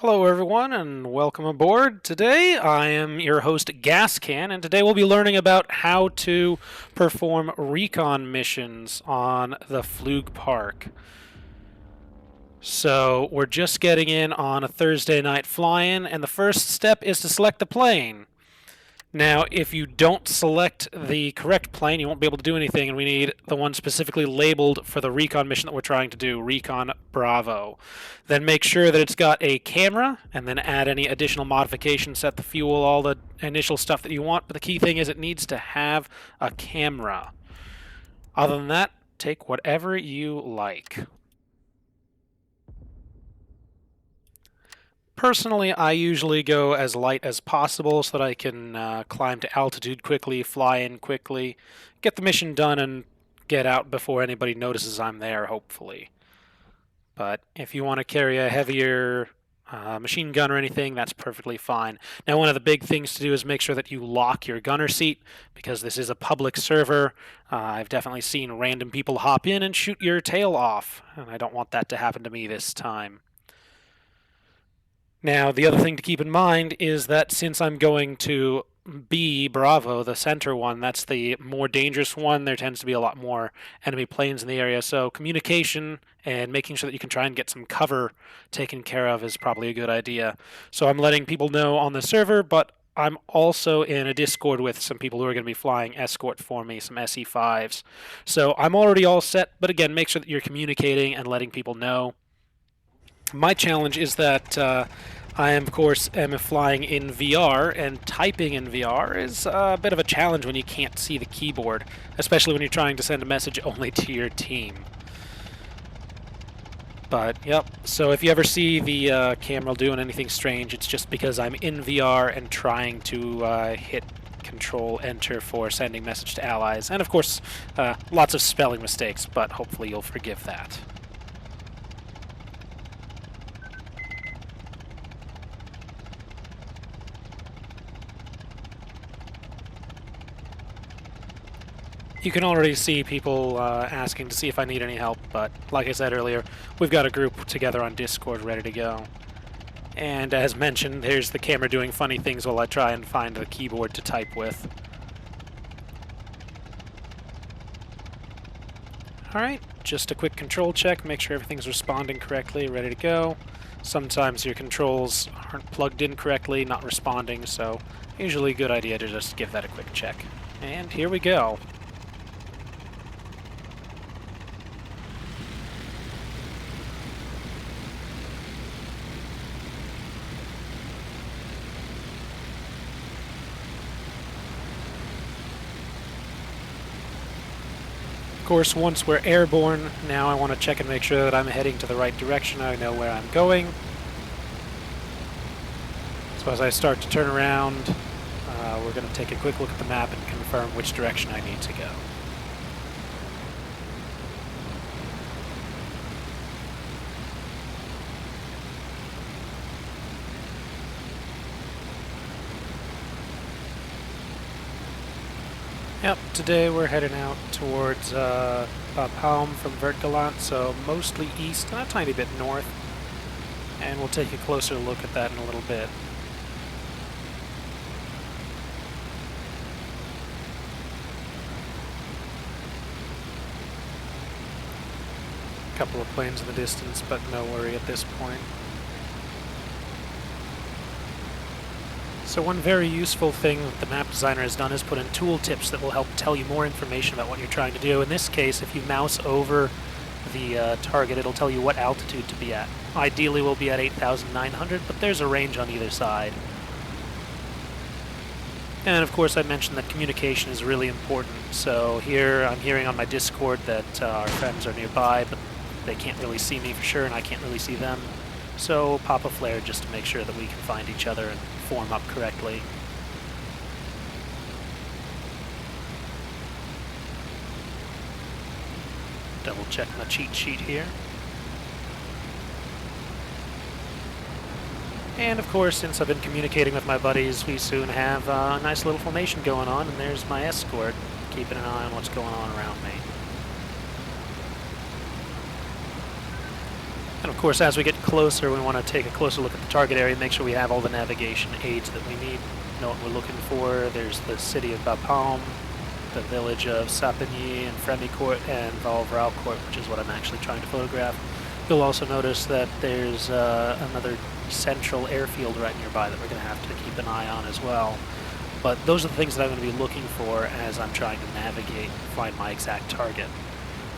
Hello everyone and welcome aboard. Today I am your host Gascan, and today we'll be learning about how to perform recon missions on the Flugpark. So we're just getting in on a Thursday night fly-in, and the first step is to select the plane. Now, if you don't select the correct plane, you won't be able to do anything, and we need the one specifically labeled for the recon mission that we're trying to do, Recon Bravo. Then make sure that it's got a camera, and then add any additional modifications, set the fuel, all the initial stuff that you want, but the key thing is it needs to have a camera. Other than that, take whatever you like. Personally, I usually go as light as possible so that I can climb to altitude quickly, fly in quickly, get the mission done, and get out before anybody notices I'm there, hopefully. But if you want to carry a heavier machine gun or anything, that's perfectly fine. Now, one of the big things to do is make sure that you lock your gunner seat, because this is a public server. I've definitely seen random people hop in and shoot your tail off, and I don't want that to happen to me this time. Now, the other thing to keep in mind is that since I'm going to B, Bravo, the center one, that's the more dangerous one, there tends to be a lot more enemy planes in the area, so communication and making sure that you can try and get some cover taken care of is probably a good idea. So I'm letting people know on the server, but I'm also in a Discord with some people who are going to be flying escort for me, some SE5s. So I'm already all set, but again, make sure that you're communicating and letting people know. My challenge is that I, of course, am flying in VR, and typing in VR is a bit of a challenge when you can't see the keyboard, especially when you're trying to send a message only to your team. But, yep, so if you ever see the camera doing anything strange, it's just because I'm in VR and trying to hit Control-Enter for sending message to allies. And, of course, lots of spelling mistakes, but hopefully you'll forgive that. You can already see people asking to see if I need any help, but like I said earlier, we've got a group together on Discord ready to go. And as mentioned, there's the camera doing funny things while I try and find the keyboard to type with. Alright, just a quick control check, make sure everything's responding correctly, ready to go. Sometimes your controls aren't plugged in correctly, not responding, so usually a good idea to just give that a quick check. And here we go. Of course, once we're airborne, now I want to check and make sure that I'm heading to the right direction. I know where I'm going. So as I start to turn around, we're going to take a quick look at the map and confirm which direction I need to go. Yep, today we're heading out towards Palm from Virgo, so mostly east and a tiny bit north. And we'll take a closer look at that in a little bit. A couple of planes in the distance, but no worry at this point. So one very useful thing that the map designer has done is put in tooltips that will help tell you more information about what you're trying to do. In this case, if you mouse over the target, it'll tell you what altitude to be at. Ideally, we'll be at 8,900, but there's a range on either side. And of course, I mentioned that communication is really important. So here, I'm hearing on my Discord that our friends are nearby, but they can't really see me for sure, and I can't really see them. So pop a flare just to make sure that we can find each other and form up correctly. Double check my cheat sheet here. And of course, since I've been communicating with my buddies, we soon have a nice little formation going on, and there's my escort, keeping an eye on what's going on around me. And of course, as we get closer, we want to take a closer look at the target area, make sure we have all the navigation aids that we need, know what we're looking for. There's the city of Bapaume, the village of Sapigny and Fremicourt, and Valvraucourt, which is what I'm actually trying to photograph. You'll also notice that there's another central airfield right nearby that we're going to have to keep an eye on as well. But those are the things that I'm going to be looking for as I'm trying to navigate, find my exact target.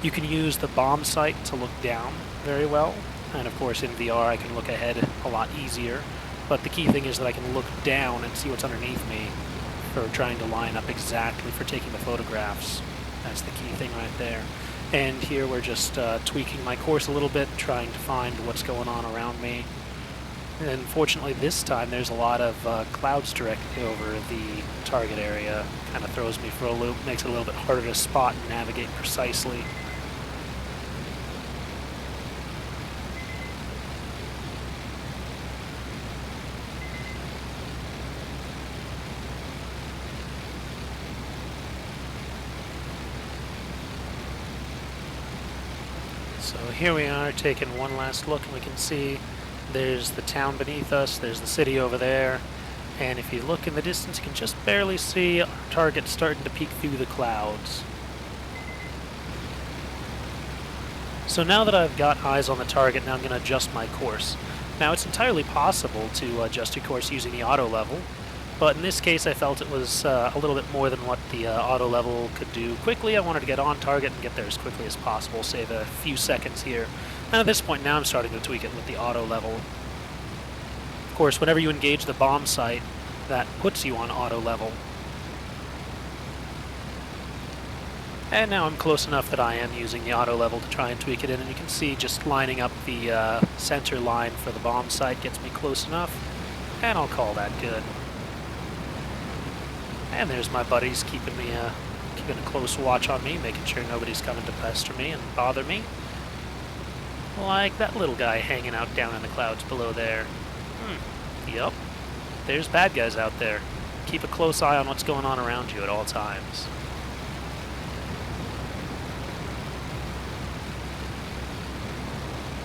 You can use the bomb sight to look down very well, and of course in VR I can look ahead a lot easier, but the key thing is that I can look down and see what's underneath me for trying to line up exactly for taking the photographs. That's the key thing right there. And here we're just tweaking my course a little bit, trying to find what's going on around me. And fortunately this time there's a lot of clouds directly over the target area. Kind of throws me for a loop, makes it a little bit harder to spot and navigate precisely. So here we are taking one last look, and we can see there's the town beneath us, there's the city over there, and if you look in the distance you can just barely see our target starting to peek through the clouds. So now that I've got eyes on the target, now I'm going to adjust my course. Now it's entirely possible to adjust your course using the auto level, but in this case I felt it was a little bit more than what the auto level could do quickly. I wanted to get on target and get there as quickly as possible, save a few seconds here. And at this point now I'm starting to tweak it with the auto level. Of course, whenever you engage the bomb sight, that puts you on auto level. And now I'm close enough that I am using the auto level to try and tweak it in, and you can see just lining up the center line for the bomb sight gets me close enough, and I'll call that good. And there's my buddies keeping a close watch on me, making sure nobody's coming to pester me and bother me. Like that little guy hanging out down in the clouds below there. Yup. There's bad guys out there. Keep a close eye on what's going on around you at all times.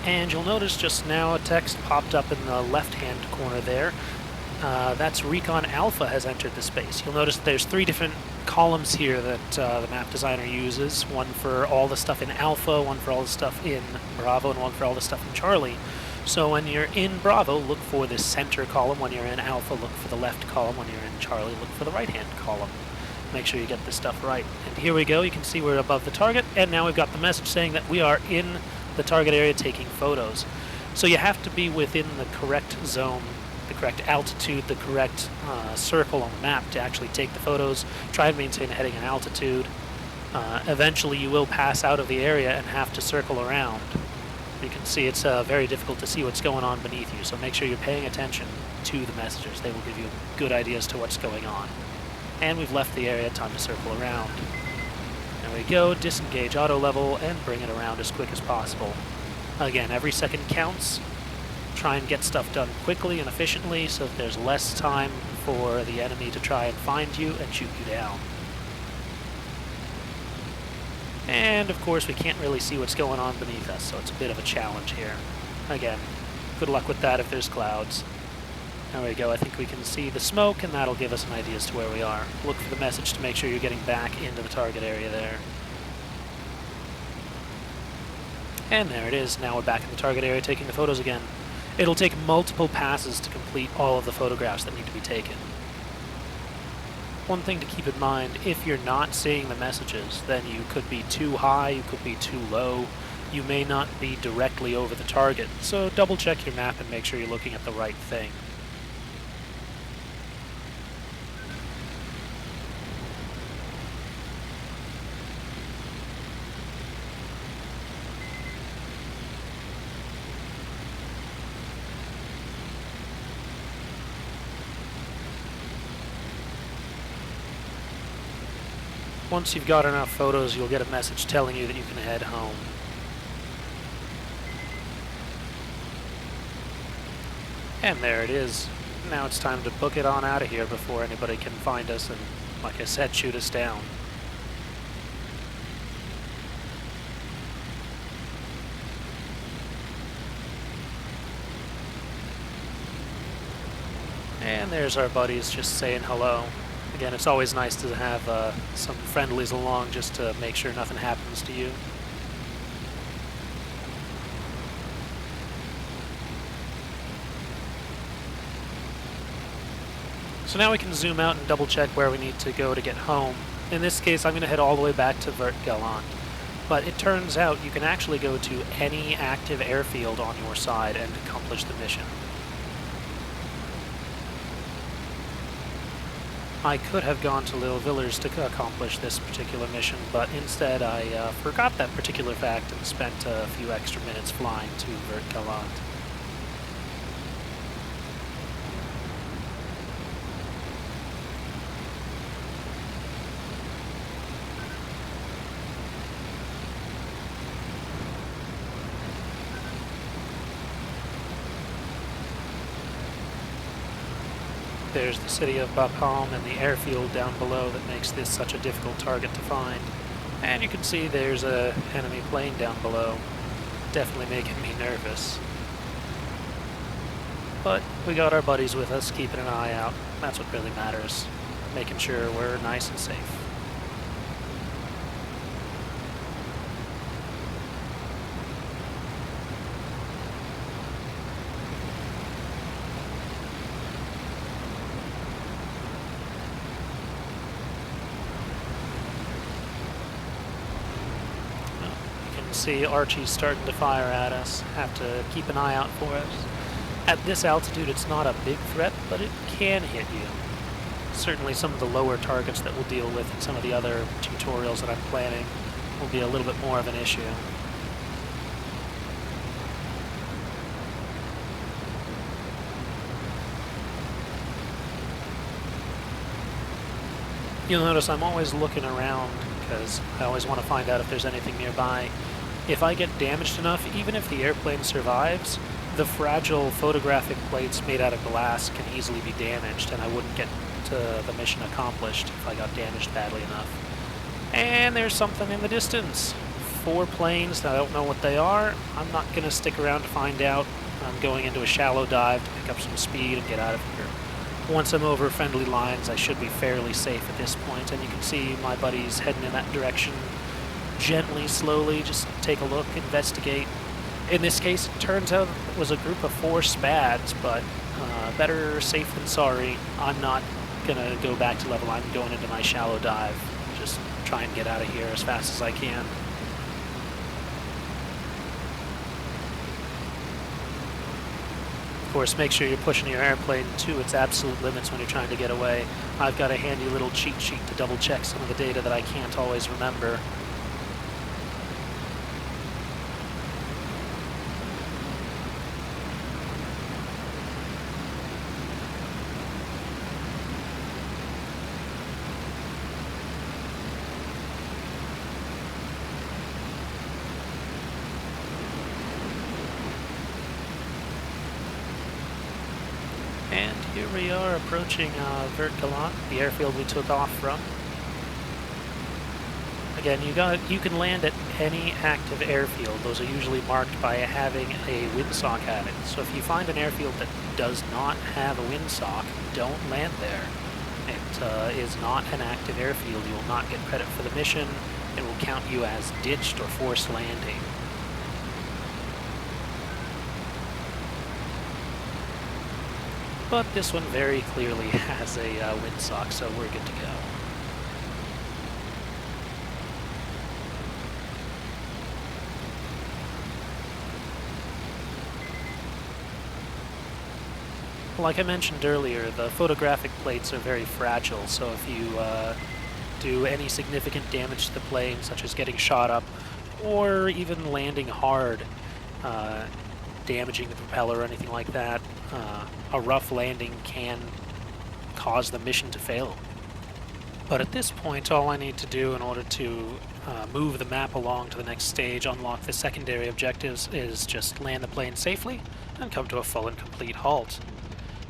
And you'll notice just now a text popped up in the left-hand corner there. That's Recon Alpha has entered the space. You'll notice that there's 3 different columns here that the map designer uses. One for all the stuff in Alpha, one for all the stuff in Bravo, and one for all the stuff in Charlie. So when you're in Bravo, look for the center column. When you're in Alpha, look for the left column. When you're in Charlie, look for the right-hand column. Make sure you get this stuff right. And here we go. You can see we're above the target, and now we've got the message saying that we are in the target area taking photos. So you have to be within the correct zone, the correct altitude, the correct circle on the map to actually take the photos. Try and maintain heading and altitude. Eventually you will pass out of the area and have to circle around. You can see it's very difficult to see what's going on beneath you, so make sure you're paying attention to the messages. They will give you a good idea as to what's going on. And we've left the area, time to circle around. There we go, disengage auto level and bring it around as quick as possible. Again, every second counts. Try and get stuff done quickly and efficiently so that there's less time for the enemy to try and find you and shoot you down. And of course we can't really see what's going on beneath us, so it's a bit of a challenge here. Again, good luck with that if there's clouds. There we go, I think we can see the smoke, and that'll give us an idea as to where we are. Look for the message to make sure you're getting back into the target area there. And there it is, now we're back in the target area taking the photos again. It'll take multiple passes to complete all of the photographs that need to be taken. One thing to keep in mind, if you're not seeing the messages, then you could be too high, you could be too low, you may not be directly over the target, so double check your map and make sure you're looking at the right thing. Once you've got enough photos, you'll get a message telling you that you can head home. And there it is. Now it's time to book it on out of here before anybody can find us and, like I said, shoot us down. And there's our buddies just saying hello. Again, it's always nice to have some friendlies along just to make sure nothing happens to you. So now we can zoom out and double check where we need to go to get home. In this case, I'm going to head all the way back to Virgo. But it turns out you can actually go to any active airfield on your side and accomplish the mission. I could have gone to Little Villers to accomplish this particular mission, but instead I forgot that particular fact and spent a few extra minutes flying to Virgo. There's the city of Bapaume and the airfield down below that makes this such a difficult target to find. And you can see there's an enemy plane down below. Definitely making me nervous. But we got our buddies with us, keeping an eye out. That's what really matters. Making sure we're nice and safe. See Archie's starting to fire at us. Have to keep an eye out for us. At this altitude it's not a big threat, but it can hit you. Certainly some of the lower targets that we'll deal with in some of the other tutorials that I'm planning will be a little bit more of an issue. You'll notice I'm always looking around because I always want to find out if there's anything nearby. If I get damaged enough, even if the airplane survives, the fragile photographic plates made out of glass can easily be damaged, and I wouldn't get to the mission accomplished if I got damaged badly enough. And there's something in the distance. 4 planes, I don't know what they are. I'm not going to stick around to find out. I'm going into a shallow dive to pick up some speed and get out of here. Once I'm over friendly lines, I should be fairly safe at this point, and you can see my buddies heading in that direction. Gently, slowly, just take a look, investigate. In this case, it turns out it was a group of 4 SPADs, but better safe than sorry. I'm not gonna go back to level. I'm going into my shallow dive. Just try and get out of here as fast as I can. Of course, make sure you're pushing your airplane to its absolute limits when you're trying to get away. I've got a handy little cheat sheet to double check some of the data that I can't always remember. And here we are approaching Virgo, the airfield we took off from. Again, you can land at any active airfield. Those are usually marked by having a windsock at it. So if you find an airfield that does not have a windsock, don't land there. It is not an active airfield. You will not get credit for the mission. It will count you as ditched or forced landing. But this one very clearly has a windsock, so we're good to go. Like I mentioned earlier, the photographic plates are very fragile, so if you do any significant damage to the plane, such as getting shot up, or even landing hard, damaging the propeller or anything like that, a rough landing can cause the mission to fail. But at this point, all I need to do in order to move the map along to the next stage, unlock the secondary objectives, is just land the plane safely and come to a full and complete halt.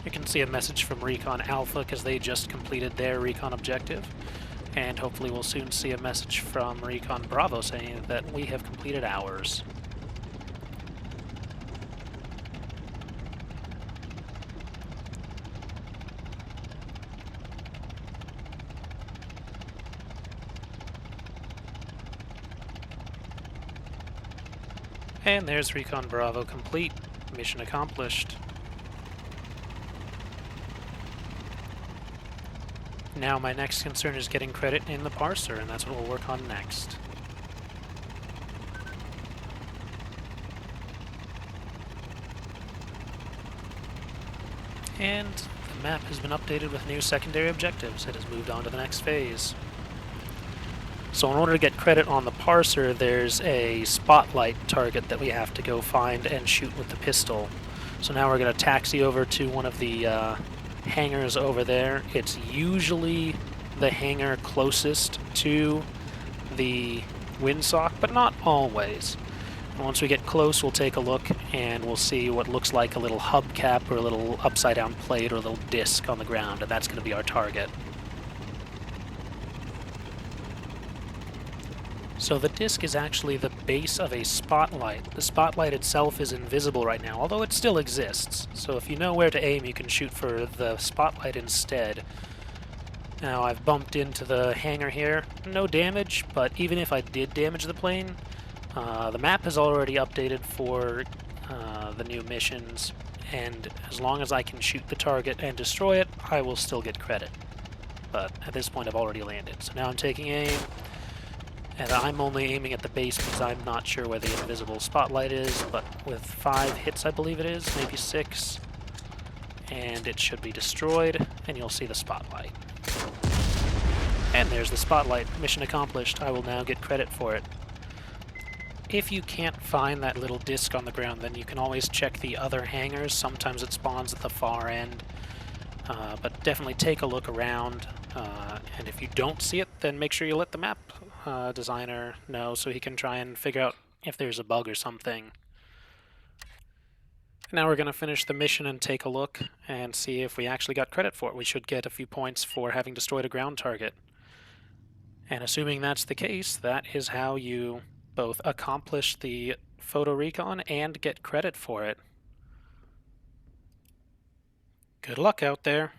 You can see a message from Recon Alpha because they just completed their Recon objective, and hopefully we'll soon see a message from Recon Bravo saying that we have completed ours. And there's Recon Bravo complete. Mission accomplished. Now my next concern is getting credit in the parser, and that's what we'll work on next. And the map has been updated with new secondary objectives. It has moved on to the next phase. So in order to get credit on the parser, there's a spotlight target that we have to go find and shoot with the pistol. So now we're going to taxi over to one of the hangars over there. It's usually the hangar closest to the windsock, but not always. And once we get close, we'll take a look and we'll see what looks like a little hubcap or a little upside down plate or a little disc on the ground, and that's going to be our target. So the disc is actually the base of a spotlight. The spotlight itself is invisible right now, although it still exists. So if you know where to aim, you can shoot for the spotlight instead. Now I've bumped into the hangar here. No damage, but even if I did damage the plane, the map is already updated for the new missions, and as long as I can shoot the target and destroy it, I will still get credit. But at this point I've already landed. So now I'm taking aim. And I'm only aiming at the base because I'm not sure where the invisible spotlight is, but with 5 hits I believe it is, maybe 6, and it should be destroyed, and you'll see the spotlight. And there's the spotlight. Mission accomplished. I will now get credit for it. If you can't find that little disc on the ground, then you can always check the other hangars. Sometimes it spawns at the far end, but definitely take a look around. And if you don't see it, then make sure you let the map designer know so he can try and figure out if there's a bug or something. Now we're going to finish the mission and take a look and see if we actually got credit for it. We should get a few points for having destroyed a ground target. And assuming that's the case, that is how you both accomplish the Photo Recon and get credit for it. Good luck out there.